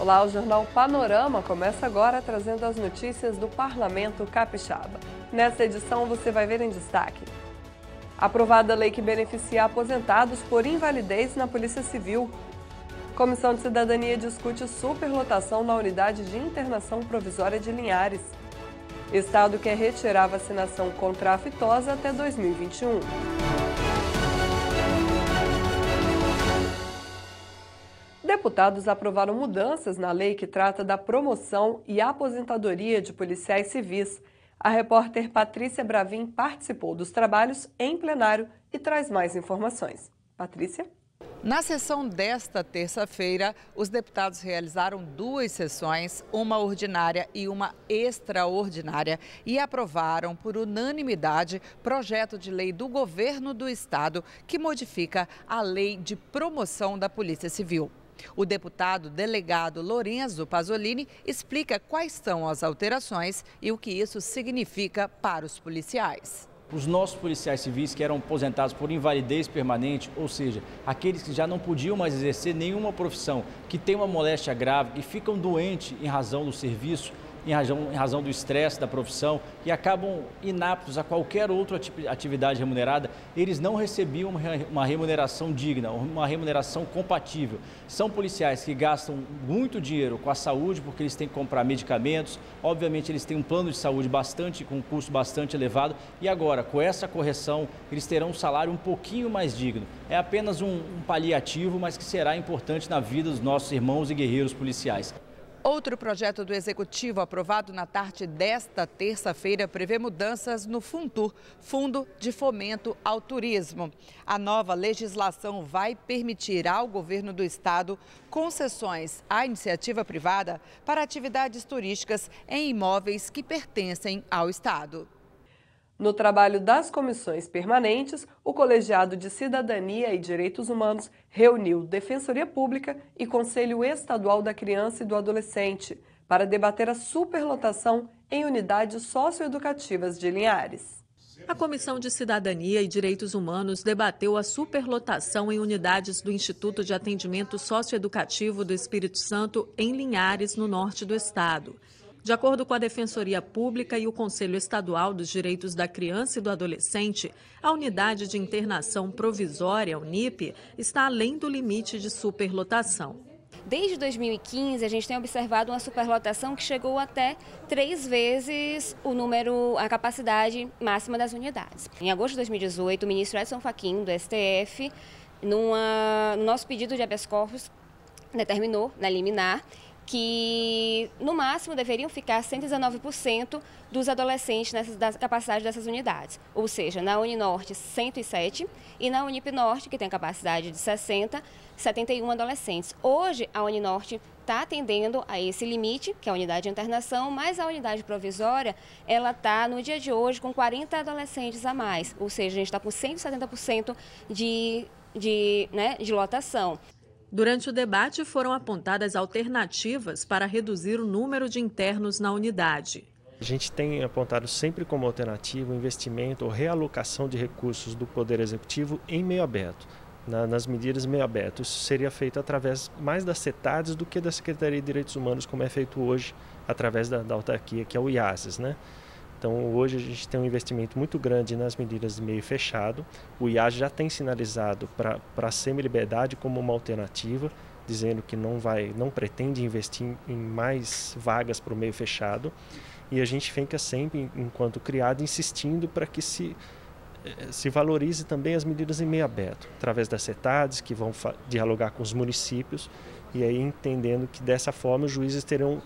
Olá, o Jornal Panorama começa agora trazendo as notícias do Parlamento Capixaba. Nesta edição você vai ver em destaque: aprovada a lei que beneficia aposentados por invalidez na Polícia Civil. Comissão de Cidadania discute superlotação na unidade de internação provisória de Linhares. Estado quer retirar a vacinação contra a aftosa até 2021. Deputados aprovaram mudanças na lei que trata da promoção e aposentadoria de policiais civis. A repórter Patrícia Bravin participou dos trabalhos em plenário e traz mais informações. Patrícia? Na sessão desta terça-feira, os deputados realizaram 2 sessões, uma ordinária e uma extraordinária, e aprovaram por unanimidade projeto de lei do governo do estado que modifica a lei de promoção da Polícia Civil. O deputado delegado Lorenzo Pasolini explica quais são as alterações e o que isso significa para os policiais. Os nossos policiais civis que eram aposentados por invalidez permanente, ou seja, aqueles que já não podiam mais exercer nenhuma profissão, que têm uma moléstia grave, que ficam doentes em razão do serviço, em razão do estresse da profissão e acabam inaptos a qualquer outra atividade remunerada, eles não recebiam uma remuneração digna, uma remuneração compatível. São policiais que gastam muito dinheiro com a saúde, porque eles têm que comprar medicamentos, obviamente eles têm um plano de saúde com um custo bastante elevado, e agora, com essa correção, eles terão um salário um pouquinho mais digno. É apenas um paliativo, mas que será importante na vida dos nossos irmãos e guerreiros policiais. Outro projeto do Executivo aprovado na tarde desta terça-feira prevê mudanças no Funtur, Fundo de Fomento ao Turismo. A nova legislação vai permitir ao governo do estado concessões à iniciativa privada para atividades turísticas em imóveis que pertencem ao estado. No trabalho das comissões permanentes, o Colegiado de Cidadania e Direitos Humanos reuniu Defensoria Pública e Conselho Estadual da Criança e do Adolescente para debater a superlotação em unidades socioeducativas de Linhares. A Comissão de Cidadania e Direitos Humanos debateu a superlotação em unidades do Instituto de Atendimento Socioeducativo do Espírito Santo em Linhares, no norte do estado. De acordo com a Defensoria Pública e o Conselho Estadual dos Direitos da Criança e do Adolescente, a unidade de internação provisória, UNIP, está além do limite de superlotação. Desde 2015, a gente tem observado uma superlotação que chegou até 3 vezes a capacidade máxima das unidades. Em agosto de 2018, o ministro Edson Fachin, do STF, no nosso pedido de habeas corpus, determinou, na liminar, que no máximo deveriam ficar 119% dos adolescentes da capacidade dessas unidades. Ou seja, na Uninorte 107 e na Unip Norte, que tem a capacidade de 60, 71 adolescentes. Hoje a Uninorte está atendendo a esse limite, que é a unidade de internação, mas a unidade provisória, ela está no dia de hoje com 40 adolescentes a mais. Ou seja, a gente está com 170% de lotação. Durante o debate foram apontadas alternativas para reduzir o número de internos na unidade. A gente tem apontado sempre como alternativa o investimento ou realocação de recursos do Poder Executivo em meio aberto, nas medidas meio aberto. Isso seria feito através mais das CETADs do que da Secretaria de Direitos Humanos, como é feito hoje através da autarquia, que é o IASES, né? Então, hoje a gente tem um investimento muito grande nas medidas de meio fechado. O IAS já tem sinalizado para a semi-liberdade como uma alternativa, dizendo que não pretende investir em mais vagas para o meio fechado. E a gente fica sempre, enquanto criado, insistindo para que se valorize também as medidas em meio aberto, através das CETADs, que vão dialogar com os municípios, e aí entendendo que dessa forma os juízes terão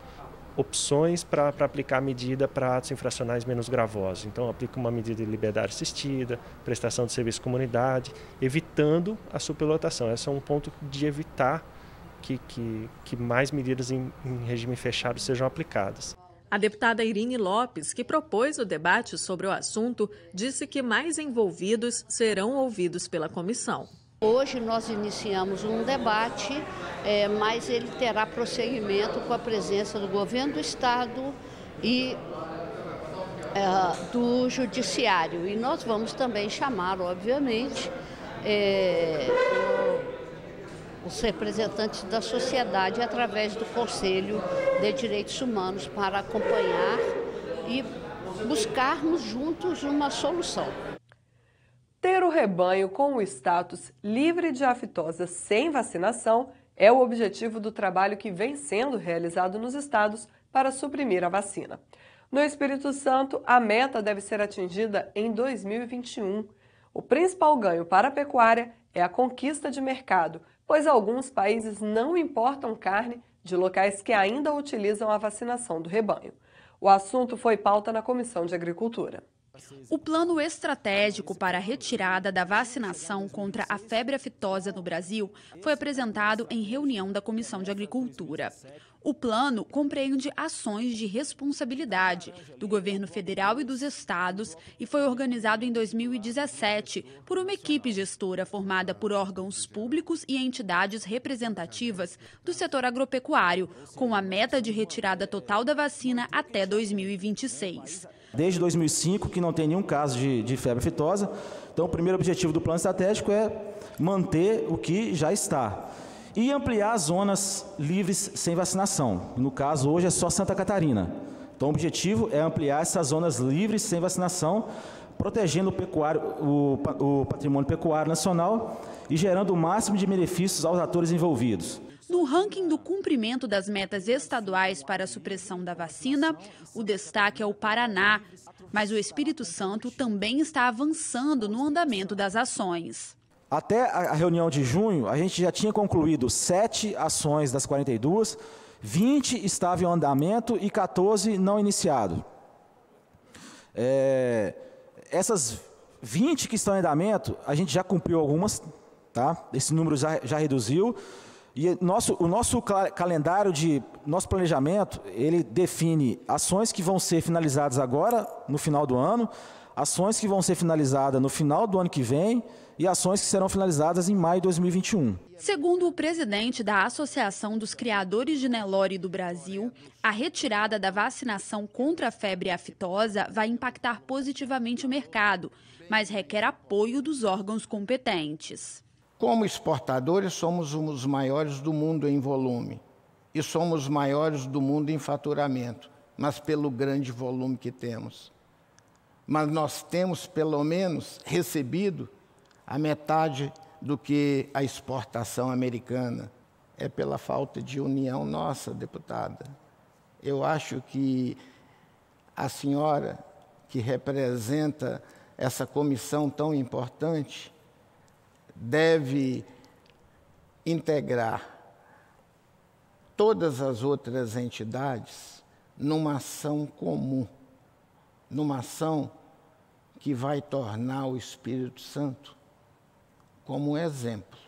opções para aplicar a medida para atos infracionais menos gravosos. Então, aplica uma medida de liberdade assistida, prestação de serviço à comunidade, evitando a superlotação. Esse é um ponto de evitar que mais medidas em regime fechado sejam aplicadas. A deputada Irine Lopes, que propôs o debate sobre o assunto, disse que mais envolvidos serão ouvidos pela comissão. Hoje nós iniciamos um debate, mas ele terá prosseguimento com a presença do governo do estado e do judiciário. E nós vamos também chamar, obviamente, os representantes da sociedade através do Conselho de Direitos Humanos para acompanhar e buscarmos juntos uma solução. Ter o rebanho com o status livre de aftosa sem vacinação é o objetivo do trabalho que vem sendo realizado nos estados para suprimir a vacina. No Espírito Santo, a meta deve ser atingida em 2021. O principal ganho para a pecuária é a conquista de mercado, pois alguns países não importam carne de locais que ainda utilizam a vacinação do rebanho. O assunto foi pauta na Comissão de Agricultura. O plano estratégico para a retirada da vacinação contra a febre aftosa no Brasil foi apresentado em reunião da Comissão de Agricultura. O plano compreende ações de responsabilidade do governo federal e dos estados e foi organizado em 2017 por uma equipe gestora formada por órgãos públicos e entidades representativas do setor agropecuário, com a meta de retirada total da vacina até 2026. Desde 2005, que não tem nenhum caso de febre aftosa. Então, o primeiro objetivo do plano estratégico é manter o que já está e ampliar as zonas livres sem vacinação. No caso, hoje é só Santa Catarina. Então, o objetivo é ampliar essas zonas livres sem vacinação, protegendo o patrimônio pecuário nacional e gerando o máximo de benefícios aos atores envolvidos. No ranking do cumprimento das metas estaduais para a supressão da vacina, o destaque é o Paraná, mas o Espírito Santo também está avançando no andamento das ações. Até a reunião de junho, a gente já tinha concluído 7 ações das 42, 20 estavam em andamento e 14 não iniciado. Essas 20 que estão em andamento, a gente já cumpriu algumas, tá? Esse número já reduziu. E o nosso calendário nosso planejamento, ele define ações que vão ser finalizadas agora, no final do ano, ações que vão ser finalizadas no final do ano que vem e ações que serão finalizadas em maio de 2021. Segundo o presidente da Associação dos Criadores de Nelore do Brasil, a retirada da vacinação contra a febre aftosa vai impactar positivamente o mercado, mas requer apoio dos órgãos competentes. Como exportadores, somos os maiores do mundo em volume e somos os maiores do mundo em faturamento, mas pelo grande volume que temos. Mas nós temos, pelo menos, recebido a metade do que a exportação americana. É pela falta de união nossa, deputada. Eu acho que a senhora, que representa essa comissão tão importante, deve integrar todas as outras entidades numa ação comum, numa ação que vai tornar o Espírito Santo como um exemplo.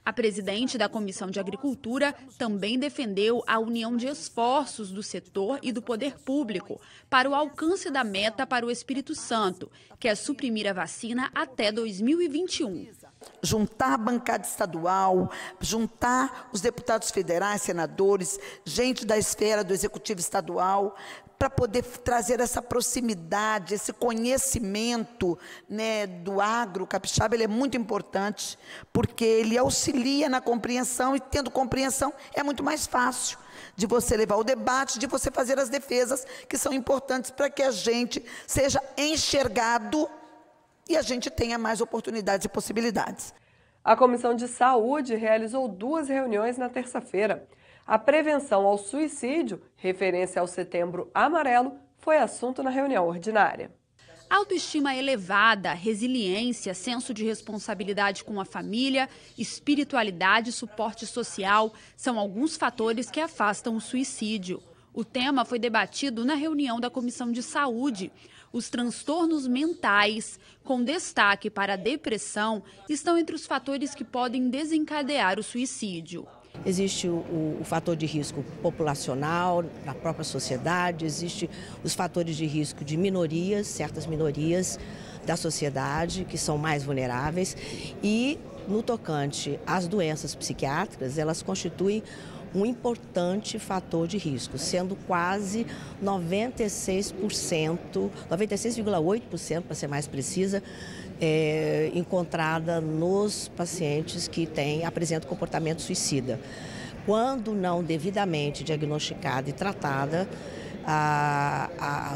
A presidente da Comissão de Agricultura também defendeu a união de esforços do setor e do poder público para o alcance da meta para o Espírito Santo, que é suprimir a vacina até 2021. Juntar a bancada estadual, juntar os deputados federais, senadores, gente da esfera do executivo estadual, para poder trazer essa proximidade, esse conhecimento, né, do agro capixaba. Ele é muito importante, porque ele auxilia na compreensão, e tendo compreensão é muito mais fácil de você levar o debate, de você fazer as defesas que são importantes para que a gente seja enxergado e a gente tenha mais oportunidades e possibilidades. A Comissão de Saúde realizou 2 reuniões na terça-feira. A prevenção ao suicídio, referência ao Setembro Amarelo, foi assunto na reunião ordinária. Autoestima elevada, resiliência, senso de responsabilidade com a família, espiritualidade e suporte social são alguns fatores que afastam o suicídio. O tema foi debatido na reunião da Comissão de Saúde. Os transtornos mentais, com destaque para a depressão, estão entre os fatores que podem desencadear o suicídio. Existe o fator de risco populacional, da própria sociedade, existe os fatores de risco de minorias, certas minorias da sociedade que são mais vulneráveis, e no tocante às doenças psiquiátricas, elas constituem um importante fator de risco, sendo quase 96%, 96,8% para ser mais precisa, encontrada nos pacientes que apresentam comportamento suicida. Quando não devidamente diagnosticada e tratada,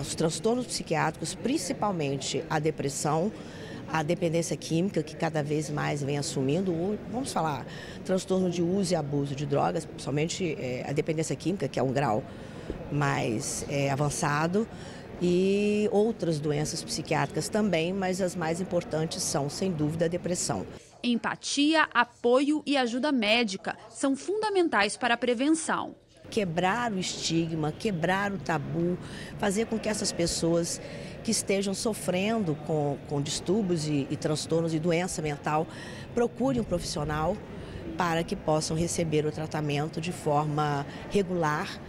os transtornos psiquiátricos, principalmente a depressão, a dependência química, que cada vez mais vem assumindo, vamos falar, transtorno de uso e abuso de drogas, principalmente a dependência química, que é um grau mais avançado, e outras doenças psiquiátricas também, mas as mais importantes são, sem dúvida, a depressão. Empatia, apoio e ajuda médica são fundamentais para a prevenção. Quebrar o estigma, quebrar o tabu, fazer com que essas pessoas que estejam sofrendo com distúrbios e transtornos e doença mental procurem um profissional para que possam receber o tratamento de forma regular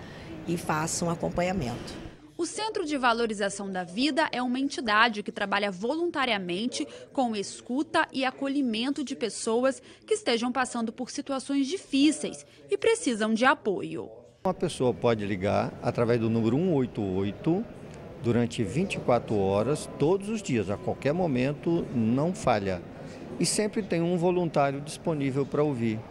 e façam acompanhamento. O Centro de Valorização da Vida é uma entidade que trabalha voluntariamente com escuta e acolhimento de pessoas que estejam passando por situações difíceis e precisam de apoio. Uma pessoa pode ligar através do número 188 durante 24 horas, todos os dias, a qualquer momento, não falha. E sempre tem um voluntário disponível para ouvir.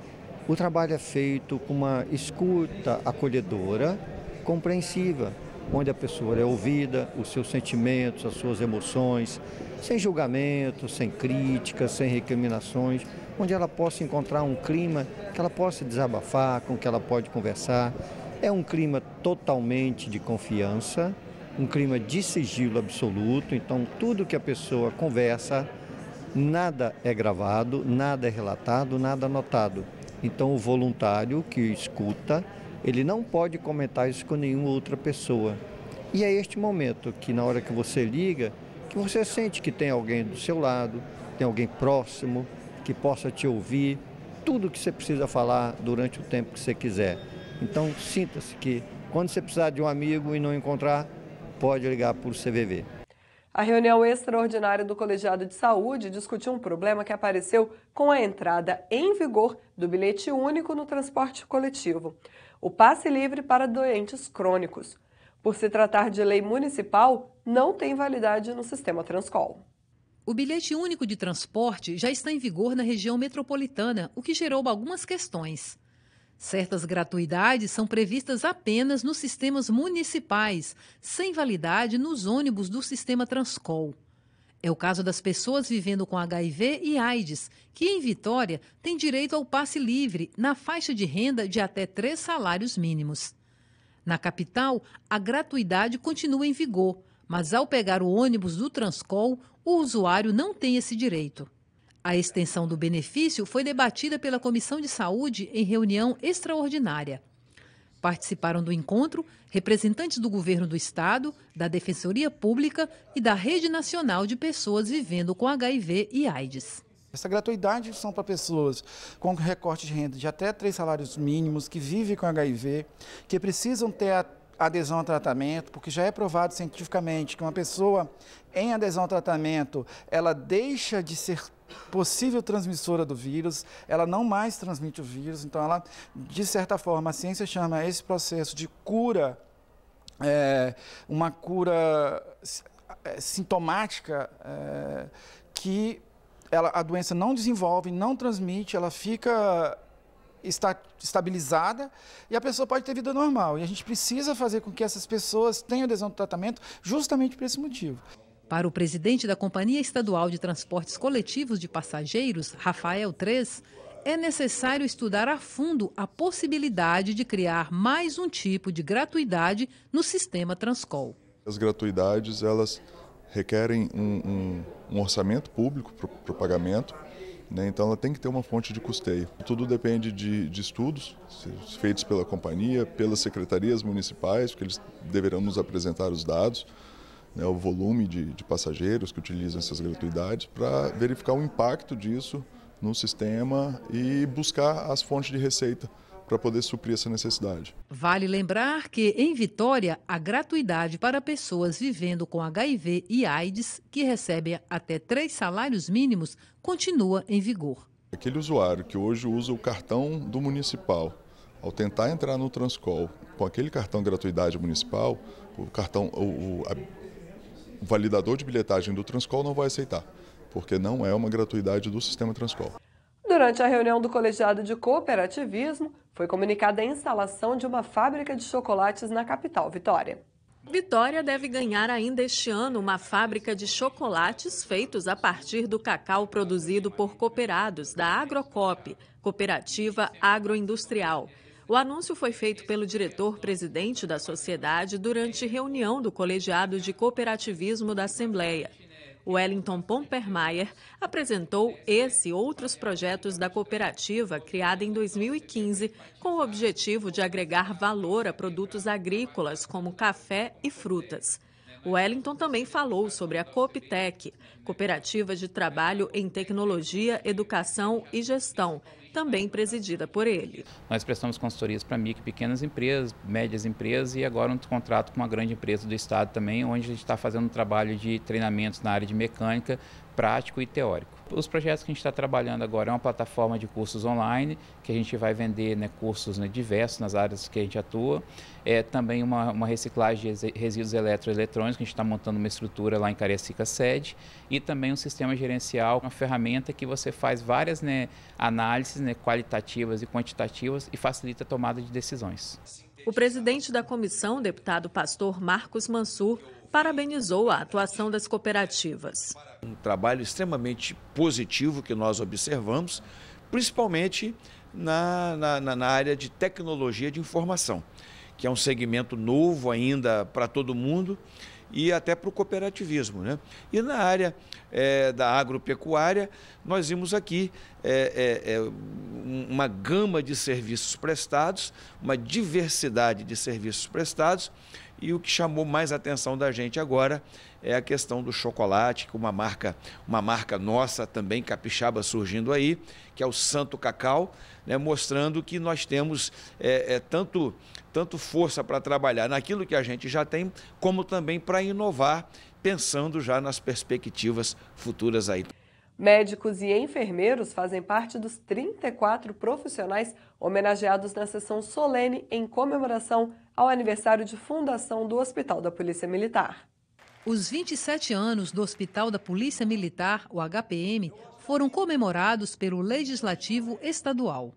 O trabalho é feito com uma escuta acolhedora, compreensiva, onde a pessoa é ouvida, os seus sentimentos, as suas emoções, sem julgamento, sem críticas, sem recriminações, onde ela possa encontrar um clima que ela possa desabafar, com que ela pode conversar. É um clima totalmente de confiança, um clima de sigilo absoluto, então tudo que a pessoa conversa, nada é gravado, nada é relatado, nada anotado. Então o voluntário que escuta, ele não pode comentar isso com nenhuma outra pessoa. E é este momento que, na hora que você liga, que você sente que tem alguém do seu lado, tem alguém próximo, que possa te ouvir, tudo que você precisa falar durante o tempo que você quiser. Então, sinta-se que, quando você precisar de um amigo e não encontrar, pode ligar para o CVV. A reunião extraordinária do Colegiado de Saúde discutiu um problema que apareceu com a entrada em vigor do bilhete único no transporte coletivo. O passe livre para doentes crônicos. Por se tratar de lei municipal, não tem validade no sistema Transcol. O bilhete único de transporte já está em vigor na região metropolitana, o que gerou algumas questões. Certas gratuidades são previstas apenas nos sistemas municipais, sem validade nos ônibus do sistema Transcol. É o caso das pessoas vivendo com HIV e AIDS, que em Vitória têm direito ao passe livre na faixa de renda de até 3 salários mínimos. Na capital, a gratuidade continua em vigor, mas ao pegar o ônibus do Transcol, o usuário não tem esse direito. A extensão do benefício foi debatida pela Comissão de Saúde em reunião extraordinária. Participaram do encontro representantes do Governo do Estado, da Defensoria Pública e da Rede Nacional de Pessoas Vivendo com HIV e AIDS. Essa gratuidade são para pessoas com recorte de renda de até 3 salários mínimos, que vivem com HIV, que precisam ter a adesão ao tratamento, porque já é provado cientificamente que uma pessoa em adesão ao tratamento, ela deixa de ser possível transmissora do vírus, ela não mais transmite o vírus, então ela, de certa forma, a ciência chama esse processo de cura, uma cura sintomática, que a doença não desenvolve, não transmite, ela fica estabilizada e a pessoa pode ter vida normal. E a gente precisa fazer com que essas pessoas tenham adesão ao tratamento justamente por esse motivo. Para o presidente da Companhia Estadual de Transportes Coletivos de Passageiros, Rafael Tres, é necessário estudar a fundo a possibilidade de criar mais um tipo de gratuidade no sistema Transcol. As gratuidades, elas requerem um orçamento público para o pagamento, né? Então ela tem que ter uma fonte de custeio. Tudo depende de estudos feitos pela companhia, pelas secretarias municipais, porque eles deverão nos apresentar os dados, né, o volume de passageiros que utilizam essas gratuidades, para verificar o impacto disso no sistema e buscar as fontes de receita para poder suprir essa necessidade. Vale lembrar que, em Vitória, a gratuidade para pessoas vivendo com HIV e AIDS, que recebem até 3 salários mínimos, continua em vigor. Aquele usuário que hoje usa o cartão do municipal, ao tentar entrar no Transcol com aquele cartão gratuidade municipal, o validador de bilhetagem do Transcol não vai aceitar. porque não é uma gratuidade do sistema Transcol. Durante a reunião do colegiado de cooperativismo, foi comunicada a instalação de uma fábrica de chocolates na capital, Vitória. Vitória deve ganhar ainda este ano uma fábrica de chocolates feitos a partir do cacau produzido por cooperados da Agrocop, Cooperativa Agroindustrial. O anúncio foi feito pelo diretor-presidente da sociedade durante reunião do colegiado de cooperativismo da Assembleia. Wellington Pompermayer apresentou esse e outros projetos da cooperativa, criada em 2015, com o objetivo de agregar valor a produtos agrícolas como café e frutas. Wellington também falou sobre a Cooptec, cooperativa de trabalho em tecnologia, educação e gestão, também presidida por ele. Nós prestamos consultorias para micro e pequenas empresas, médias empresas e agora um contrato com uma grande empresa do estado também, onde a gente está fazendo um trabalho de treinamentos na área de mecânica, prático e teórico. Os projetos que a gente está trabalhando agora é uma plataforma de cursos online, que a gente vai vender cursos diversos nas áreas que a gente atua. É também uma reciclagem de resíduos eletroeletrônicos, que a gente está montando uma estrutura lá em Cariacica sede, e também um sistema gerencial, uma ferramenta que você faz várias análises qualitativas e quantitativas e facilita a tomada de decisões. O presidente da comissão, deputado pastor Marcos Mansur, parabenizou a atuação das cooperativas. Um trabalho extremamente positivo que nós observamos, principalmente na área de tecnologia de informação, que é um segmento novo ainda para todo mundo e até para o cooperativismo, né? E na área da agropecuária, nós vimos aqui uma gama de serviços prestados, uma diversidade de serviços prestados, e o que chamou mais a atenção da gente agora é a questão do chocolate, que uma marca nossa também, capixaba, surgindo aí, que é o Santo Cacau, né, mostrando que nós temos tanto força para trabalhar naquilo que a gente já tem, como também para inovar, pensando já nas perspectivas futuras aí. Médicos e enfermeiros fazem parte dos 34 profissionais homenageados na sessão solene em comemoração ao aniversário de fundação do Hospital da Polícia Militar. Os 27 anos do Hospital da Polícia Militar, o HPM, foram comemorados pelo Legislativo Estadual.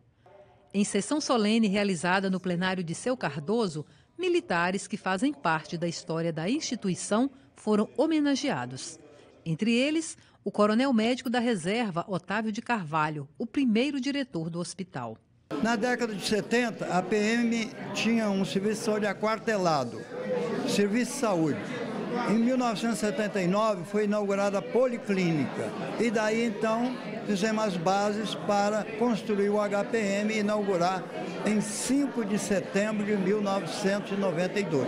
Em sessão solene realizada no plenário de Seu Cardoso, militares que fazem parte da história da instituição foram homenageados. Entre eles, o coronel médico da reserva, Otávio de Carvalho, o primeiro diretor do hospital. Na década de 70, a PM tinha um serviço de saúde aquartelado, serviço de saúde. Em 1979 foi inaugurada a Policlínica e daí então fizemos as bases para construir o HPM e inaugurar em 5 de setembro de 1992.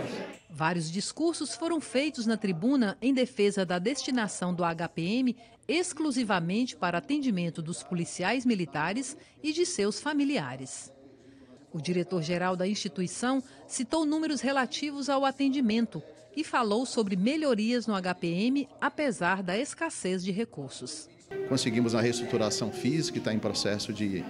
Vários discursos foram feitos na tribuna em defesa da destinação do HPM exclusivamente para atendimento dos policiais militares e de seus familiares. O diretor-geral da instituição citou números relativos ao atendimento e falou sobre melhorias no HPM, apesar da escassez de recursos. Conseguimos a reestruturação física, que está em processo de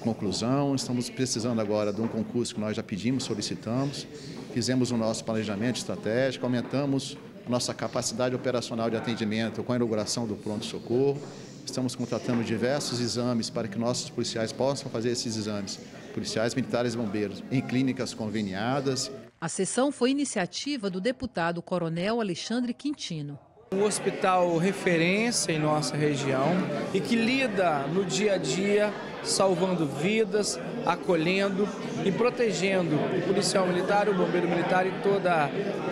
conclusão. Estamos precisando agora de um concurso que nós já pedimos, solicitamos. Fizemos o nosso planejamento estratégico, aumentamos a nossa capacidade operacional de atendimento com a inauguração do pronto-socorro. Estamos contratando diversos exames para que nossos policiais possam fazer esses exames, policiais, militares e bombeiros, em clínicas conveniadas. A sessão foi iniciativa do deputado coronel Alexandre Quintino. Um hospital referência em nossa região e que lida no dia a dia, salvando vidas, acolhendo e protegendo o policial militar, o bombeiro militar e todos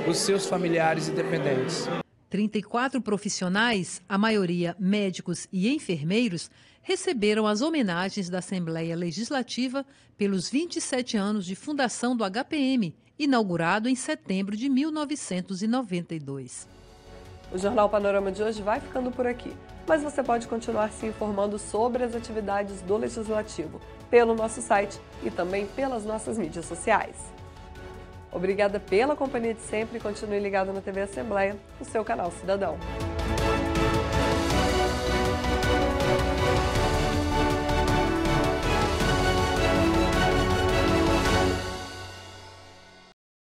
os seus familiares e dependentes. 34 profissionais, a maioria médicos e enfermeiros, receberam as homenagens da Assembleia Legislativa pelos 27 anos de fundação do HPM, inaugurado em setembro de 1992. O Jornal Panorama de hoje vai ficando por aqui, mas você pode continuar se informando sobre as atividades do Legislativo pelo nosso site e também pelas nossas mídias sociais. Obrigada pela companhia de sempre e continue ligado na TV Assembleia, o seu canal Cidadão.